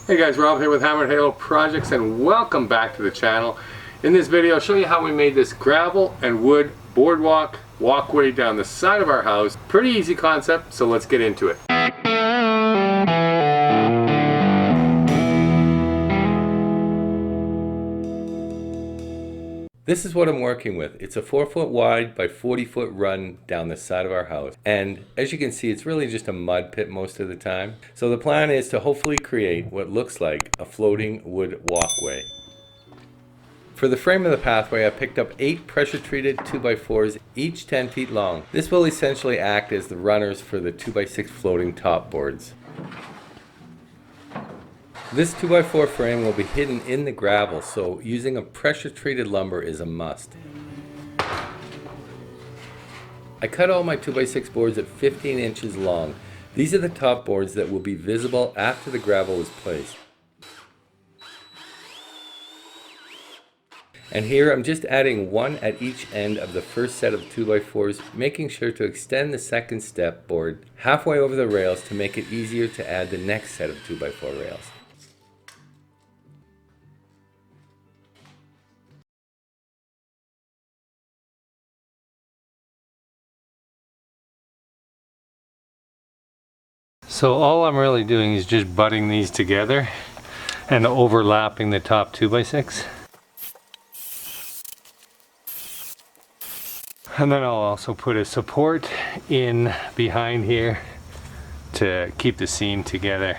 Hey guys, Rob here with Hammer Halo Projects and welcome back to the channel. In this video I'll show you how we made this gravel and wood boardwalk walkway down the side of our house. Pretty easy concept, so let's get into it. This is what I'm working with. It's a 4-foot wide by 40-foot run down the side of our house. And as you can see, it's really just a mud pit most of the time. So the plan is to hopefully create what looks like a floating wood walkway. For the frame of the pathway, I picked up 8 pressure-treated 2x4s, each 10 feet long. This will essentially act as the runners for the 2x6 floating top boards. This 2x4 frame will be hidden in the gravel, so using a pressure-treated lumber is a must. I cut all my 2x6 boards at 15 inches long. These are the top boards that will be visible after the gravel is placed. And here I'm just adding one at each end of the first set of 2x4s, making sure to extend the second step board halfway over the rails to make it easier to add the next set of 2x4 rails. So all I'm really doing is just butting these together and overlapping the top 2x6. And then I'll also put a support in behind here to keep the seam together.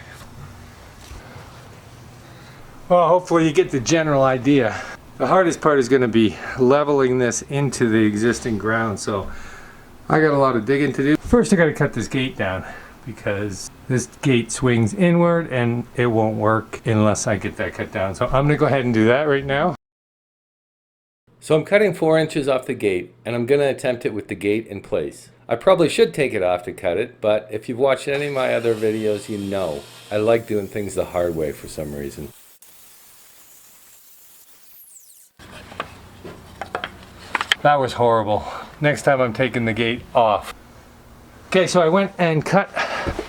Well, hopefully you get the general idea. The hardest part is going to be leveling this into the existing ground, so I got a lot of digging to do. First I got to cut this gate down, because this gate swings inward and it won't work unless I get that cut down. So I'm going to go ahead and do that right now. So I'm cutting 4 inches off the gate, and I'm going to attempt it with the gate in place. I probably should take it off to cut it, but if you've watched any of my other videos, you know I like doing things the hard way for some reason. That was horrible. Next time I'm taking the gate off. Okay, so I went and cut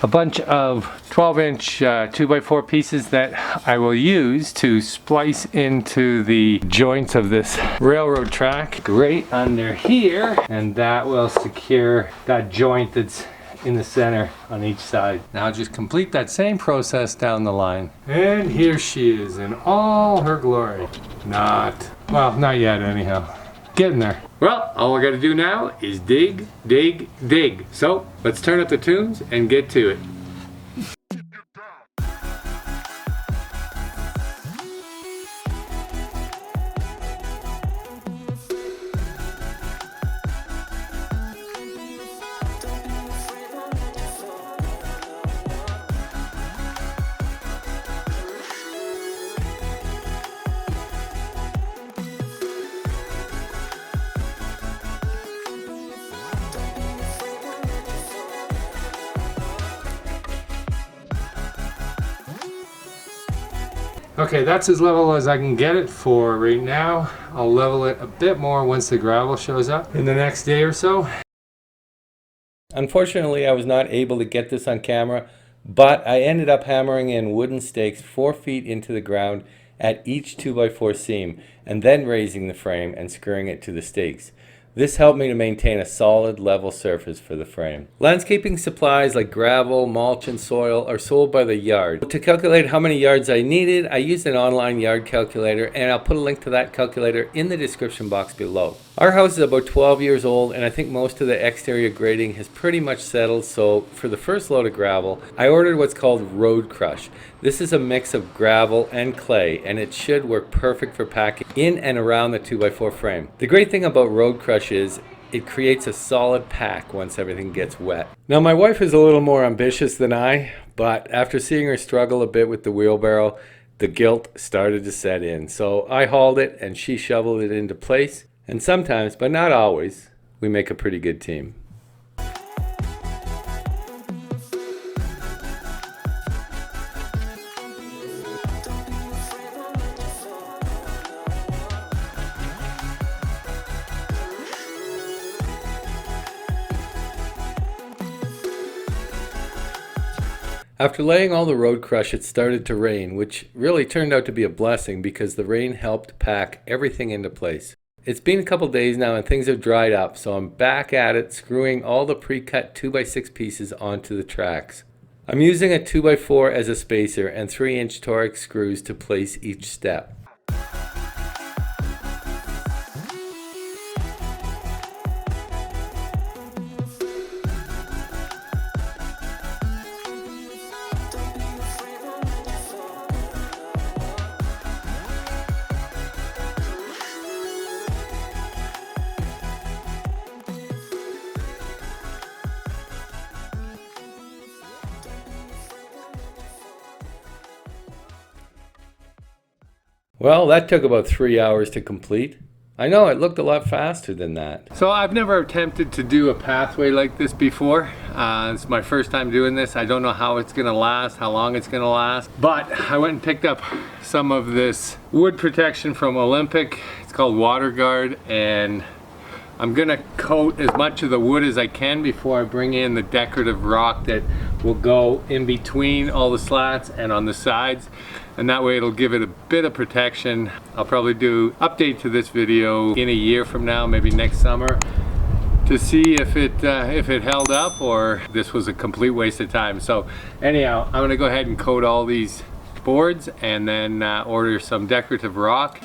a bunch of 12-inch 2x4 pieces that I will use to splice into the joints of this railroad track right under here, and that will secure that joint that's in the center on each side. Now just complete that same process down the line. And here she is in all her glory. Not yet anyhow. Getting there. Well, all I gotta do now is dig, dig, dig. So let's turn up the tunes and get to it. Okay, that's as level as I can get it for right now. I'll level it a bit more once the gravel shows up in the next day or so. Unfortunately, I was not able to get this on camera, but I ended up hammering in wooden stakes 4 feet into the ground at each 2x4 seam, and then raising the frame and screwing it to the stakes. This helped me to maintain a solid, level surface for the frame. Landscaping supplies like gravel, mulch, and soil are sold by the yard. To calculate how many yards I needed, I used an online yard calculator, and I'll put a link to that calculator in the description box below. Our house is about 12 years old, and I think most of the exterior grading has pretty much settled, so for the first load of gravel, I ordered what's called road crush. This is a mix of gravel and clay, and it should work perfect for packing in and around the 2x4 frame. The great thing about road crush is it creates a solid pack once everything gets wet. Now my wife is a little more ambitious than I, but after seeing her struggle a bit with the wheelbarrow, the guilt started to set in. So I hauled it and she shoveled it into place, and sometimes, but not always, we make a pretty good team. After laying all the road crush, it started to rain, which really turned out to be a blessing because the rain helped pack everything into place. It's been a couple days now and things have dried up, so I'm back at it, screwing all the pre-cut 2x6 pieces onto the tracks. I'm using a 2x4 as a spacer and 3-inch Torx screws to place each step. Well, that took about 3 hours to complete. I know, it looked a lot faster than that. So I've never attempted to do a pathway like this before. It's my first time doing this. I don't know how it's gonna last, how long it's gonna last. But I went and picked up some of this wood protection from Olympic. It's called Water Guard, and I'm gonna coat as much of the wood as I can before I bring in the decorative rock that will go in between all the slats and on the sides, and that way it'll give it a bit of protection. I'll probably do update to this video in a year from now, maybe next summer, to see if it held up or this was a complete waste of time. So anyhow, I'm gonna go ahead and coat all these boards and then order some decorative rock.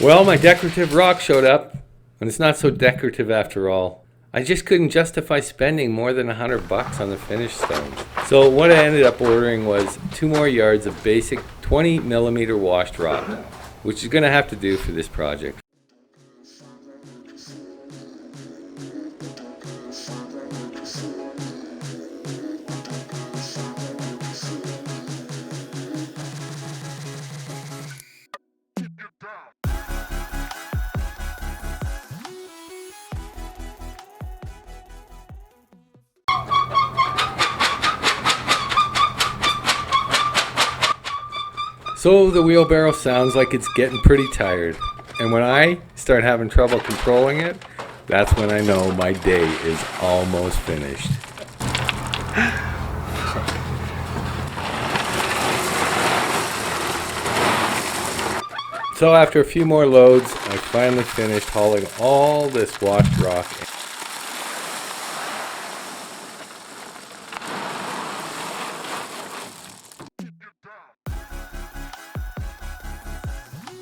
Well, my decorative rock showed up, and it's not so decorative after all. I just couldn't justify spending more than $100 on the finished stones. So what I ended up ordering was 2 more yards of basic 20mm washed rock, which is going to have to do for this project. So the wheelbarrow sounds like it's getting pretty tired, and when I start having trouble controlling it, that's when I know my day is almost finished. So after a few more loads, I finally finished hauling all this washed rock.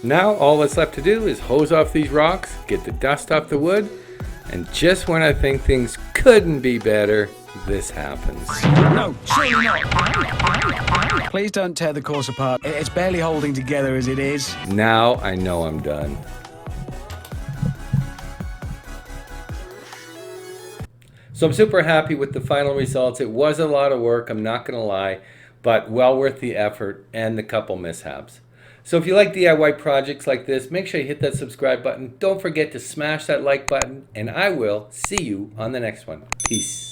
Now all that's left to do is hose off these rocks, get the dust off the wood, and just when I think things couldn't be better, this happens. No, surely not. Please don't tear the course apart. It's barely holding together as it is. Now I know I'm done. So I'm super happy with the final results. It was a lot of work, I'm not gonna lie, but well worth the effort and the couple mishaps. So if you like DIY projects like this, make sure you hit that subscribe button. Don't forget to smash that like button, and I will see you on the next one. Peace.